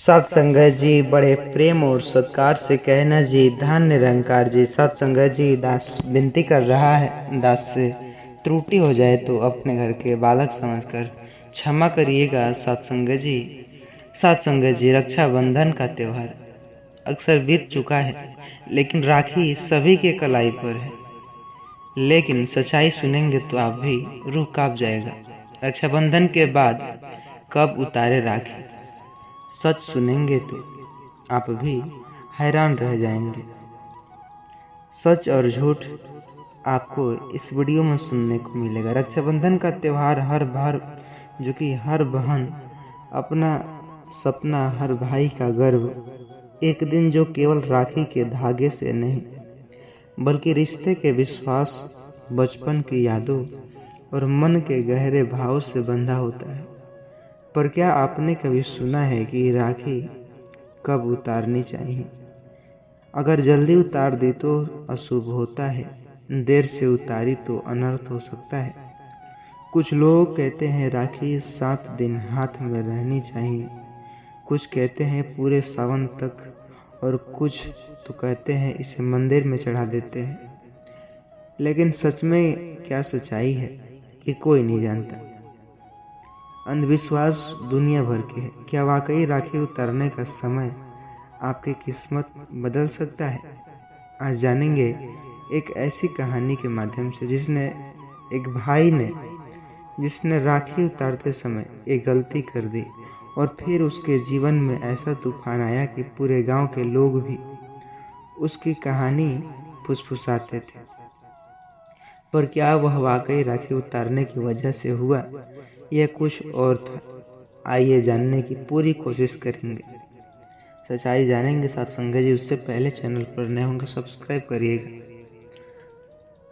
सत्संगत जी बड़े प्रेम और सत्कार से कहना जी, धन निरंकार जी। सत्संगत जी, दास विनती कर रहा है, दास से त्रुटि हो जाए तो अपने घर के बालक समझकर क्षमा करिएगा सत्संगत जी। सत्संगत जी, रक्षाबंधन का त्योहार अक्सर बीत चुका है, लेकिन राखी सभी के कलाई पर है। लेकिन सच्चाई सुनेंगे तो आप भी रूह कांप जाएगा। रक्षाबंधन के बाद कब उतारे राखी, सच सुनेंगे तो आप भी हैरान रह जाएंगे। सच और झूठ आपको इस वीडियो में सुनने को मिलेगा। रक्षाबंधन का त्यौहार हर बहन अपना सपना, हर भाई का गर्व, एक दिन जो केवल राखी के धागे से नहीं बल्कि रिश्ते के विश्वास, बचपन की यादों और मन के गहरे भाव से बंधा होता है। पर क्या आपने कभी सुना है कि राखी कब उतारनी चाहिए? अगर जल्दी उतार दी तो अशुभ होता है, देर से उतारी तो अनर्थ हो सकता है। कुछ लोग कहते हैं राखी 7 दिन हाथ में रहनी चाहिए, कुछ कहते हैं पूरे सावन तक, और कुछ तो कहते हैं इसे मंदिर में चढ़ा देते हैं। लेकिन सच में क्या सच्चाई है, ये कोई नहीं जानता। अंधविश्वास दुनिया भर के है। क्या वाकई राखी उतारने का समय आपकी किस्मत बदल सकता है? आज जानेंगे एक ऐसी कहानी के माध्यम से एक भाई ने जिसने राखी उतारते समय एक गलती कर दी और फिर उसके जीवन में ऐसा तूफान आया कि पूरे गांव के लोग भी उसकी कहानी फुसफुसाते थे। पर क्या वह वाकई राखी उतारने की वजह से हुआ या कुछ और था? आइए जानने की पूरी कोशिश करेंगे, सच्चाई जानेंगे सत्संगत जी। उससे पहले चैनल पर नए होंगे सब्सक्राइब करिएगा।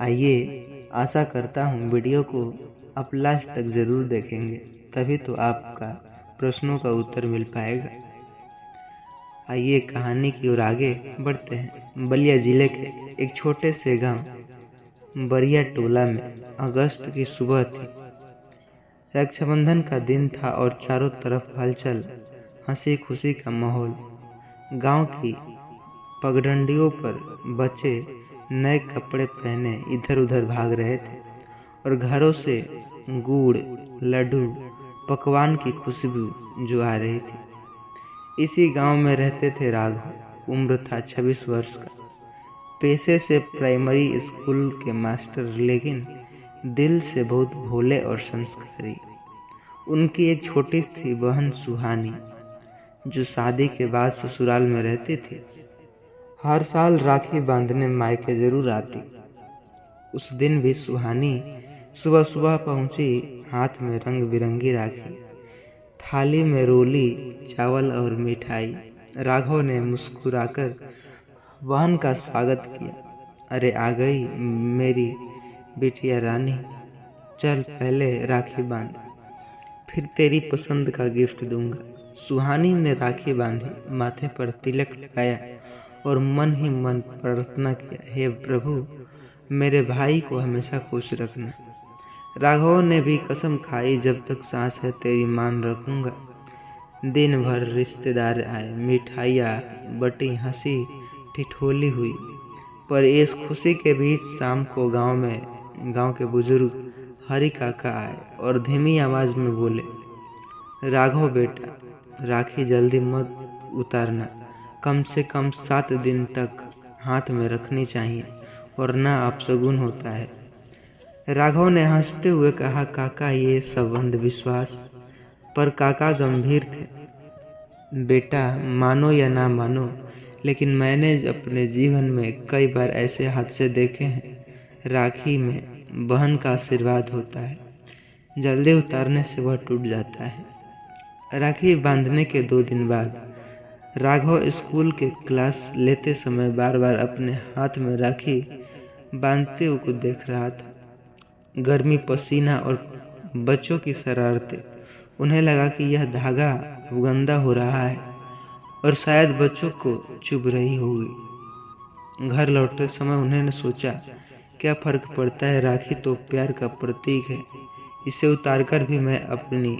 आइए, आशा करता हूँ वीडियो को आप लास्ट तक ज़रूर देखेंगे, तभी तो आपका प्रश्नों का उत्तर मिल पाएगा। आइए कहानी की ओर आगे बढ़ते हैं। बलिया जिले के एक छोटे से गांव बरिया टोला में अगस्त की सुबह थी। रक्षाबंधन का दिन था और चारों तरफ हलचल, हंसी खुशी का माहौल। गांव की पगडंडियों पर बच्चे नए कपड़े पहने इधर उधर भाग रहे थे और घरों से गुड़, लड्डू, पकवान की खुशबू जो आ रही थी। इसी गांव में रहते थे राघव। उम्र था 26 वर्ष का, पेशे से प्राइमरी स्कूल के मास्टर, लेकिन दिल से बहुत भोले और संस्कारी। उनकी एक छोटी सी बहन सुहानी, जो शादी के बाद ससुराल में रहती थी, हर साल राखी बांधने मायके जरूर आती। उस दिन भी सुहानी सुबह सुबह पहुंची, हाथ में रंग बिरंगी राखी, थाली में रोली, चावल और मिठाई। राघव ने मुस्कुराकर बहन का स्वागत किया। अरे आ गई मेरी बिटिया रानी, चल पहले राखी बांध, फिर तेरी पसंद का गिफ्ट दूंगा। सुहानी ने राखी बांधी, माथे पर तिलक लगाया और मन ही मन प्रार्थना किया, हे प्रभु मेरे भाई को हमेशा खुश रखना। राघव ने भी कसम खाई, जब तक सांस है तेरी मान रखूंगा। दिन भर रिश्तेदार आए, मिठाइयाँ बटी, हंसी ठिठोली हुई। पर इस खुशी के बीच शाम को गांव के बुजुर्ग हरि काका आए और धीमी आवाज में बोले, राघव बेटा, राखी जल्दी मत उतारना, कम से कम 7 दिन तक हाथ में रखनी चाहिए, वरना अपशगुन होता है। राघव ने हंसते हुए कहा, काका ये सब अंधविश्वास। पर काका गंभीर थे। बेटा, मानो या ना मानो, लेकिन मैंने अपने जीवन में कई बार ऐसे हादसे देखे हैं। राखी में बहन का आशीर्वाद होता है, जल्दी उतारने से वह टूट जाता है। राखी बांधने के 2 दिन बाद राघव स्कूल के क्लास लेते समय बार बार अपने हाथ में राखी बांधते हुए को देख रहा था। गर्मी, पसीना और बच्चों की शरारतें, उन्हें लगा कि यह धागा गंदा हो रहा है और शायद बच्चों को चुभ रही होगी। घर लौटते समय उन्होंने सोचा, क्या फर्क पड़ता है, राखी तो प्यार का प्रतीक है, इसे उतारकर भी मैं अपनी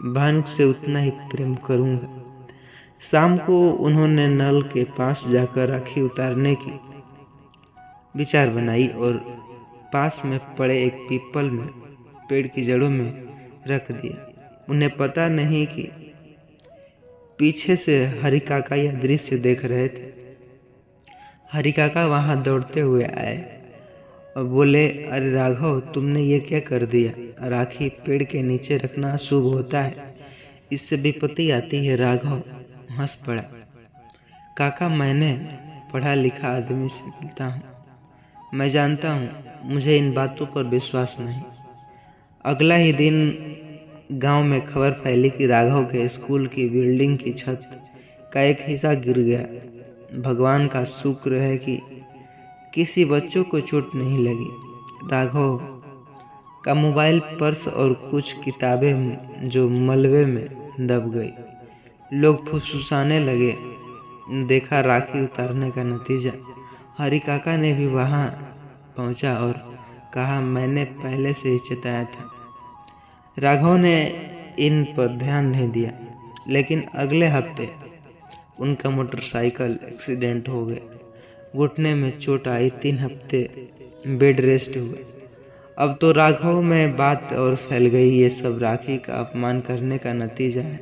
बहन से उतना ही प्रेम करूंगा शाम को उन्होंने नल के पास जाकर राखी उतारने की विचार बनाई और पास में पड़े एक पीपल में पेड़ की जड़ों में रख दिया। उन्हें पता नहीं कि पीछे से हरि काका यह दृश्य देख रहे थे। हरि काका वहां दौड़ते हुए आए और बोले, अरे राघव, तुमने ये क्या कर दिया? राखी पेड़ के नीचे रखना अशुभ होता है, इससे विपत्ति आती है। राघव हंस पड़ा। काका, मैंने पढ़ा लिखा आदमी से मिलता हूँ, मैं जानता हूँ मुझे इन बातों पर विश्वास नहीं। अगला ही दिन गांव में खबर फैली कि राघव के स्कूल की बिल्डिंग की छत का एक हिस्सा गिर गया। भगवान का शुक्र है कि किसी बच्चों को चोट नहीं लगी। राघव का मोबाइल, पर्स और कुछ किताबें जो मलबे में दब गई। लोग फुसफुसाने लगे। देखा राखी उतारने का नतीजा। हरि काका ने भी वहां पहुंचा और कहा, मैंने पहले से ही चेताया था। राघव ने इन पर ध्यान नहीं दिया, लेकिन अगले हफ्ते उनका मोटरसाइकिल एक्सीडेंट हो गया। घुटने में चोट आई, 3 हफ्ते बेड रेस्ट हुए। अब तो राघव में बात और फैल गई, ये सब राखी का अपमान करने का नतीजा है।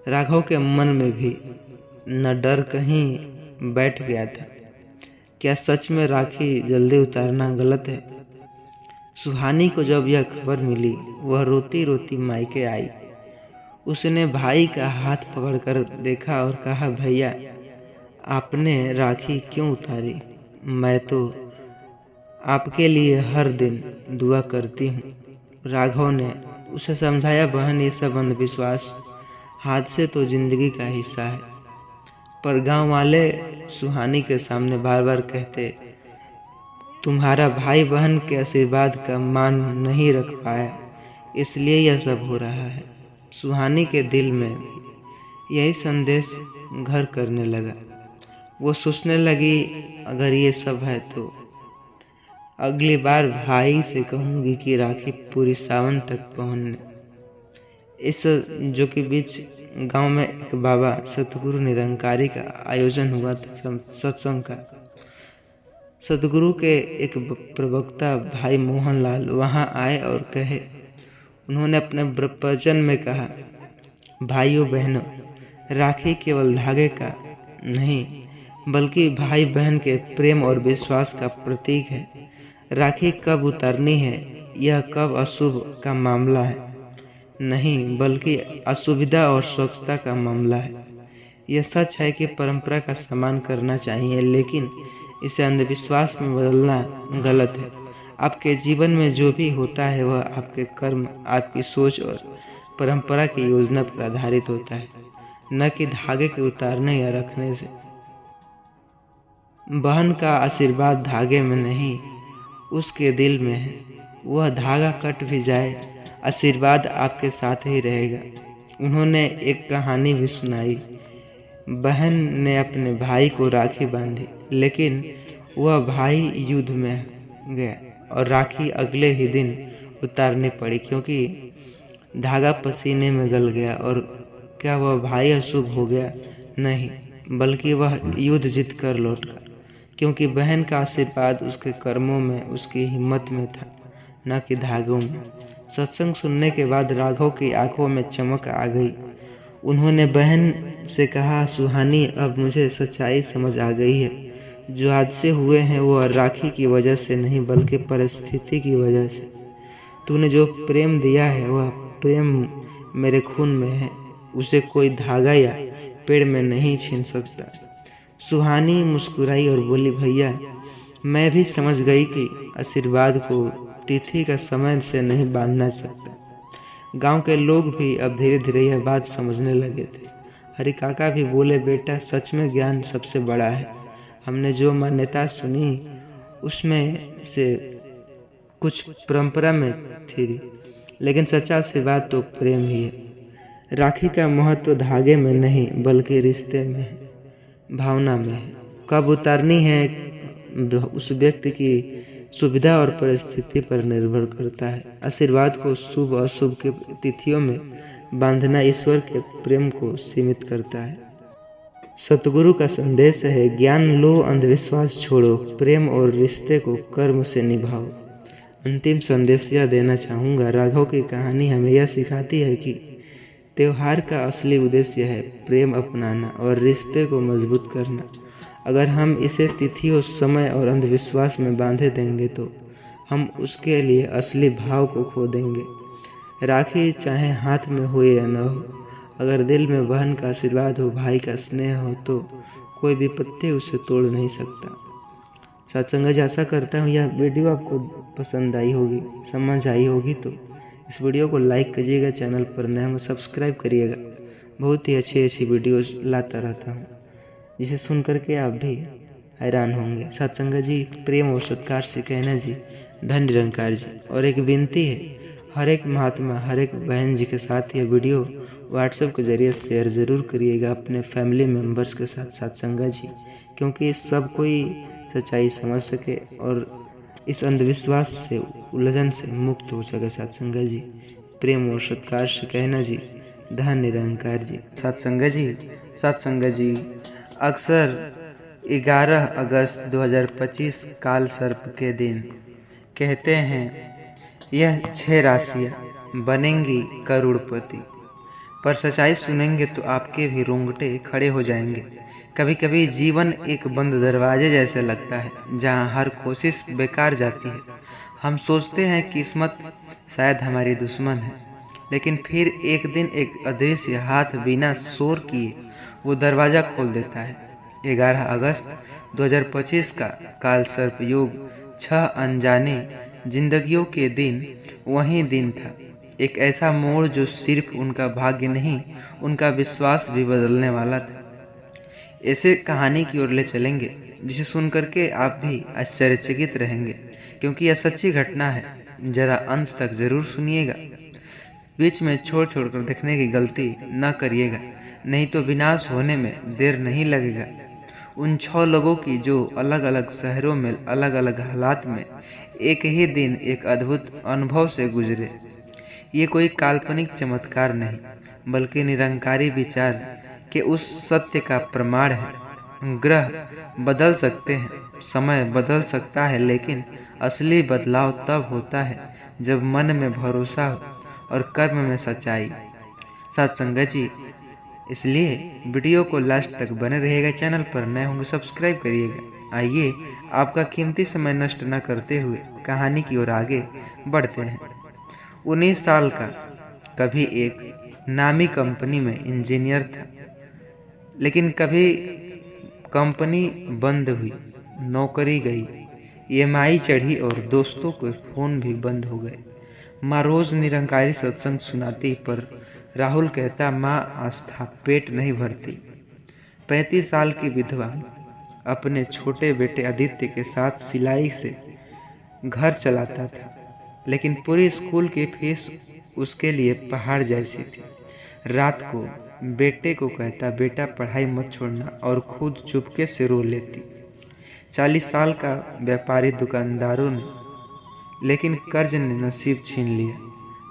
राघव के मन में भी न डर कहीं बैठ गया था। क्या सच में राखी जल्दी उतारना गलत है? सुहानी को जब यह खबर मिली, वह रोती रोती मायके आई। उसने भाई का हाथ पकड़कर देखा और कहा, भैया, आपने राखी क्यों उतारी? मैं तो आपके लिए हर दिन दुआ करती हूँ। राघव ने उसे समझाया, बहन, ये सब अंधविश्वास, हादसे तो जिंदगी का हिस्सा है। पर गांव वाले सुहानी के सामने बार बार कहते, तुम्हारा भाई बहन के आशीर्वाद का मान नहीं रख पाया, इसलिए यह सब हो रहा है। सुहानी के दिल में यही संदेश घर करने लगा। वो सोचने लगी, अगर ये सब है तो अगली बार भाई से कहूँगी कि राखी पूरी सावन तक पहनने। इस जो कि बीच गांव में एक बाबा सतगुरु निरंकारी का आयोजन हुआ था, सत्संग का। सतगुरु के एक प्रवक्ता भाई मोहनलाल वहां आए और कहे, उन्होंने अपने प्रवचन में कहा, भाइयों बहनों, राखी केवल धागे का नहीं बल्कि भाई बहन के प्रेम और विश्वास का प्रतीक है। राखी कब उतारनी है, यह कब अशुभ का मामला है नहीं, बल्कि असुविधा और स्वच्छता का मामला है। यह सच है कि परंपरा का सम्मान करना चाहिए, लेकिन इसे अंधविश्वास में बदलना गलत है। आपके जीवन में जो भी होता है वह आपके कर्म, आपकी सोच और परंपरा की योजना पर आधारित होता है, न कि धागे के उतारने या रखने से। बहन का आशीर्वाद धागे में नहीं, उसके दिल में है। वह धागा कट भी जाए, आशीर्वाद आपके साथ ही रहेगा। उन्होंने एक कहानी भी सुनाई। बहन ने अपने भाई को राखी बांधी, लेकिन वह भाई युद्ध में गया और राखी अगले ही दिन उतारनी पड़ी, क्योंकि धागा पसीने में गल गया। और क्या वह भाई अशुभ हो गया? नहीं, बल्कि वह युद्ध जीत कर लौट गया, क्योंकि बहन का आशीर्वाद उसके कर्मों में, उसकी हिम्मत में था, न कि धागों में। सत्संग सुनने के बाद राघव की आंखों में चमक आ गई। उन्होंने बहन से कहा, सुहानी, अब मुझे सच्चाई समझ आ गई है। जो हादसे हुए हैं वह राखी की वजह से नहीं, बल्कि परिस्थिति की वजह से। तूने जो प्रेम दिया है वह प्रेम मेरे खून में है, उसे कोई धागा या पेड़ में नहीं छीन सकता। सुहानी मुस्कुराई और बोली, भैया, मैं भी समझ गई कि आशीर्वाद को तिथि का समय से नहीं बांधना सकता। गांव के लोग भी अब धीरे धीरे यह बात समझने लगे थे। हरि काका भी बोले, बेटा, सच में ज्ञान सबसे बड़ा है। हमने जो मान्यता सुनी उसमें से कुछ परंपरा में थी, लेकिन सच्चा आशीर्वाद तो प्रेम ही है। राखी का महत्व धागे में नहीं, बल्कि रिश्ते में है, भावना में है। कब उतारनी है उस व्यक्ति की सुविधा और परिस्थिति पर निर्भर करता है। आशीर्वाद को शुभ और अशुभ के तिथियों में बांधना ईश्वर के प्रेम को सीमित करता है। सतगुरु का संदेश है, ज्ञान लो, अंधविश्वास छोड़ो, प्रेम और रिश्ते को कर्म से निभाओ। अंतिम संदेश यह देना चाहूँगा, राघव की कहानी हमें यह सिखाती है कि त्योहार का असली उद्देश्य है प्रेम अपनाना और रिश्ते को मजबूत करना। अगर हम इसे तिथियों, समय और अंधविश्वास में बांधे देंगे तो हम उसके लिए असली भाव को खो देंगे। राखी चाहे हाथ में हो या न हो, अगर दिल में बहन का आशीर्वाद हो, भाई का स्नेह हो, तो कोई विपत्ति उसे तोड़ नहीं सकता। सत्संग आशा करता हूँ यह वीडियो आपको पसंद आई होगी, समझ आई होगी। तो इस वीडियो को लाइक कीजिएगा, चैनल पर नए हो सब्सक्राइब करिएगा। बहुत ही अच्छी वीडियोस लाता रहता हूँ, जिसे सुन करके आप भी हैरान होंगे। सत्संग जी प्रेम और सत्कार से कहना जी, धन निरंकार जी। और एक विनती है, हर एक महात्मा, हर एक बहन जी के साथ यह वीडियो व्हाट्सएप के जरिए शेयर ज़रूर करिएगा अपने फैमिली मेम्बर्स के साथ सत्संग जी, क्योंकि सब कोई सच्चाई समझ सके और इस अंधविश्वास से, उलझन से मुक्त हो सके। सत्संग जी प्रेम और सत्कार से कहना जी, धन निरंकार जी। सत्संग जी अक्सर 11 अगस्त 2025 काल सर्प के दिन कहते हैं यह 6 राशियाँ बनेंगी करोड़पति, पर सच्चाई सुनेंगे तो आपके भी रोंगटे खड़े हो जाएंगे। कभी कभी जीवन एक बंद दरवाजे जैसे लगता है, जहाँ हर कोशिश बेकार जाती है। हम सोचते हैं किस्मत शायद हमारी दुश्मन है, लेकिन फिर एक दिन एक अदृश्य हाथ बिना शोर किए वो दरवाज़ा खोल देता है। 11 अगस्त 2025 का काल सर्प योग 6 अनजाने जिंदगियों के दिन वही दिन था, एक ऐसा मोड़ जो सिर्फ उनका भाग्य नहीं, उनका विश्वास भी बदलने वाला था। ऐसे कहानी की ओर ले चलेंगे जिसे सुन करके आप भी आश्चर्यचकित रहेंगे, क्योंकि यह सच्ची घटना है। जरा अंत तक जरूर सुनिएगा, बीच में छोड़ कर देखने की गलती न करिएगा, नहीं तो विनाश होने में देर नहीं लगेगा। उन 6 लोगों की जो अलग अलग शहरों में अलग अलग हालात में एक ही दिन एक अद्भुत अनुभव से गुजरे। ये कोई काल्पनिक चमत्कार नहीं, बल्कि निरंकारी विचार के उस सत्य का प्रमाण है। ग्रह बदल सकते हैं, समय बदल सकता है, लेकिन असली बदलाव तब होता है जब मन में भरोसा हो और कर्म में सच्चाई। सत्संग जी इसलिए वीडियो को लास्ट तक बने रहिएगा, चैनल पर नए होंगे सब्सक्राइब करिएगा। आइए आपका कीमती समय नष्ट न करते हुए कहानी की ओर आगे बढ़ते हैं। 19 साल का कभी एक नामी कंपनी में इंजीनियर था, लेकिन कभी कंपनी बंद हुई, नौकरी गई, EMI चढ़ी और दोस्तों के फ़ोन भी बंद हो गए। माँ रोज़ निरंकारी सत्संग सुनाती, पर राहुल कहता माँ आस्था पेट नहीं भरती। 35 साल की विधवा अपने छोटे बेटे आदित्य के साथ सिलाई से घर चलाता था, लेकिन पूरी स्कूल की फीस उसके लिए पहाड़ जैसी थी। रात को बेटे को कहता बेटा पढ़ाई मत छोड़ना, और खुद चुपके से रो लेती। 40 साल का व्यापारी दुकानदारों ने, लेकिन कर्ज ने नसीब छीन लिया।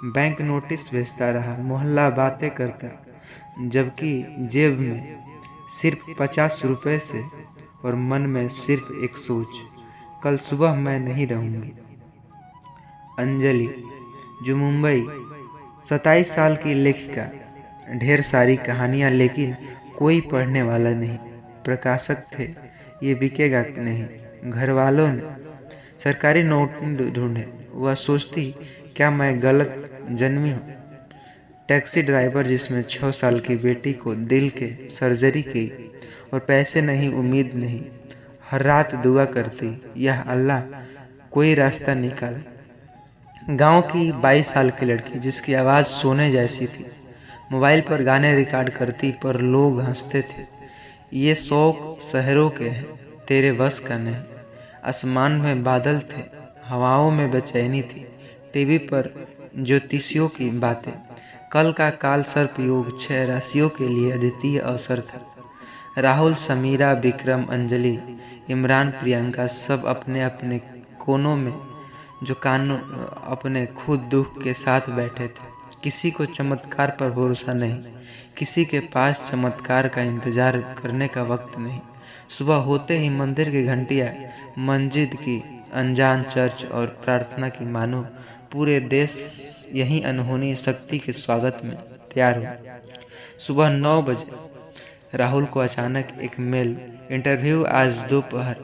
बैंक नोटिस भेजता रहा, मोहल्ला बातें करता, जबकि जेब में सिर्फ 50 रुपए से और मन में सिर्फ एक सोच, कल सुबह मैं नहीं रहूंगी। अंजलि जो मुंबई, 27 साल की लेखिका, ढेर सारी कहानियाँ, लेकिन कोई पढ़ने वाला नहीं। प्रकाशक थे, ये बिकेगा नहीं। घर वालों ने सरकारी नौकरी ढूंढे, वह सोचती क्या मैं गलत जन्मी हूँ। टैक्सी ड्राइवर जिसमें 6 साल की बेटी को दिल के सर्जरी की और पैसे नहीं, उम्मीद नहीं, हर रात दुआ करती यह अल्लाह कोई रास्ता निकाल। गांव की 22 साल की लड़की जिसकी आवाज़ सोने जैसी थी, मोबाइल पर गाने रिकॉर्ड करती, पर लोग हंसते थे। ये शौक शहरों के हैं, तेरे बस का नहीं। आसमान में बादल थे, हवाओं में बेचैनी थी, टीवी पर ज्योतिषियों की बातें। कल का काल सर्प योग 6 राशियों के लिए अद्वितीय अवसर था। राहुल, समीरा, विक्रम, अंजलि, इमरान, प्रियंका सब अपने अपने कोनों में जो कानों अपने खुद दुख के साथ बैठे थे। किसी को चमत्कार पर भरोसा नहीं, किसी के पास चमत्कार का इंतजार करने का वक्त नहीं। सुबह होते ही मंदिर की घंटियां, मस्जिद की अनजान चर्च और प्रार्थना की मानो पूरे देश यही अनहोनी शक्ति के स्वागत में तैयार हुआ। सुबह 9 बजे राहुल को अचानक एक मेल, इंटरव्यू आज दोपहर,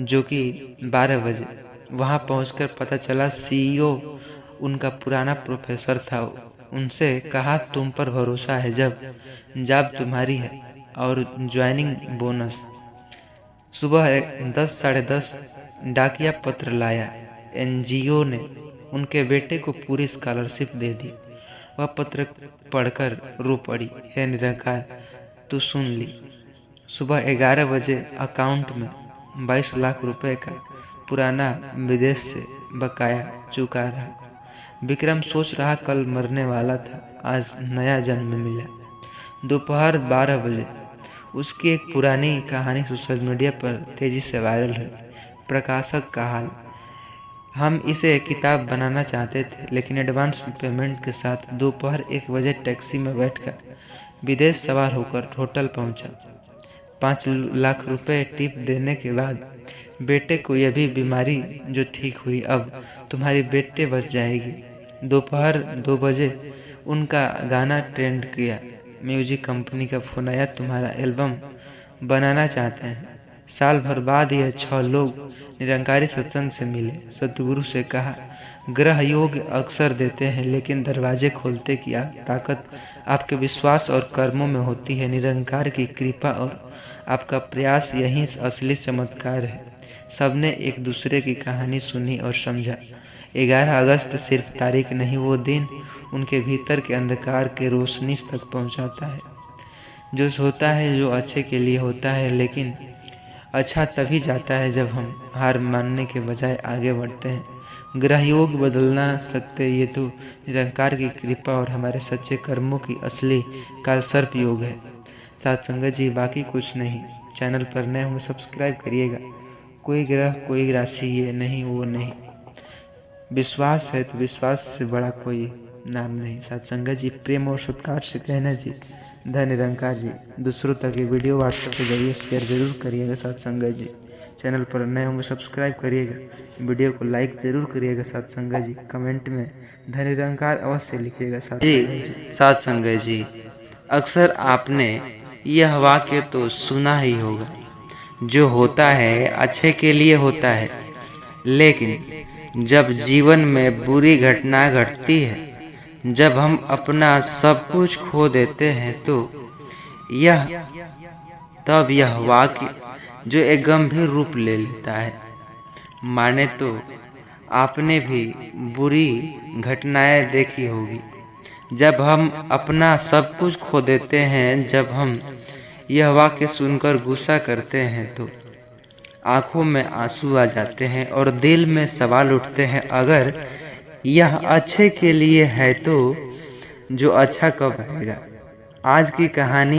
जो कि 12 बजे। वहां पहुंचकर पता चला सीईओ उनका पुराना प्रोफेसर था। उनसे कहा, तुम पर भरोसा है, जॉब तुम्हारी है और ज्वाइनिंग बोनस। सुबह 10 साढ़े 10 डाकिया पत्र लाया। एनजीओ ने उनके बेटे को पूरी स्कॉलरशिप दे दी। वह पत्र पढ़कर रो पड़ी, हे निरंकार तू सुन ली। सुबह 11 बजे अकाउंट में 22 लाख रुपए का पुराना विदेश से बकाया चुका रहा। विक्रम सोच रहा, कल मरने वाला था, आज नया जन्म मिला। दोपहर 12 बजे उसकी एक पुरानी कहानी सोशल मीडिया पर तेजी से वायरल हुई। प्रकाशक का हाल, हम इसे किताब बनाना चाहते थे, लेकिन एडवांस पेमेंट के साथ दोपहर 1 बजे टैक्सी में बैठकर विदेश सवार होकर होटल पहुंचा। 5 लाख रुपए टिप देने के बाद बेटे को यह भी बीमारी जो ठीक हुई, अब तुम्हारी बेटे बच जाएगी। दोपहर 2 बजे उनका गाना ट्रेंड किया। म्यूजिक कंपनी का फोन आया, तुम्हारा एल्बम बनाना चाहते हैं। साल भर बाद यह 6 लोग निरंकारी सत्संग से मिले। सतगुरु से कहा, ग्रह योग अक्सर देते हैं, लेकिन दरवाजे खोलते की ताकत आपके विश्वास और कर्मों में होती है। निरंकार की कृपा और आपका प्रयास यही असली चमत्कार है। सबने एक दूसरे की कहानी सुनी और समझा। 11 अगस्त सिर्फ तारीख नहीं, वो दिन उनके भीतर के अंधकार के रोशनी तक पहुंचाता है। जो होता है जो अच्छे के लिए होता है, लेकिन अच्छा तभी जाता है जब हम हार मानने के बजाय आगे बढ़ते हैं। ग्रह योग बदलना सकते, ये तो निरंकार की कृपा और हमारे सच्चे कर्मों की असली कालसर्प योग है। साथ संगत जी, बाकी कुछ नहीं। चैनल पर नए होंगे सब्सक्राइब करिएगा। कोई ग्रह कोई राशि, ये नहीं वो नहीं, विश्वास है तो विश्वास से बड़ा कोई नाम नहीं। सत्संगत जी, प्रेम और सत्कार से कहना जी, धन निरंकार जी। दूसरों तक ये वीडियो व्हाट्सएप के जरिए शेयर जरूर करिएगा। सत्संगत जी, चैनल पर नए होंगे सब्सक्राइब करिएगा। वीडियो को लाइक जरूर करिएगा। सत्संगत जी, कमेंट में धन निरंकार अवश्य लिखिएगा। सत्संगत जी, अक्सर आपने यह वाक्य तो सुना ही होगा, जो होता है अच्छे के लिए होता है, लेकिन जब जीवन में बुरी घटना घटती है, जब हम अपना सब कुछ खो देते हैं, तो तब यह वाक्य जो एक गंभीर रूप ले लेता है। माने तो आपने भी बुरी घटनाएं देखी होगी। जब हम अपना सब कुछ खो देते हैं, जब हम यह वाक्य सुनकर गुस्सा करते हैं, तो आंखों में आंसू आ जाते हैं और दिल में सवाल उठते हैं, अगर यह अच्छे के लिए है तो जो अच्छा कब आएगा। आज की कहानी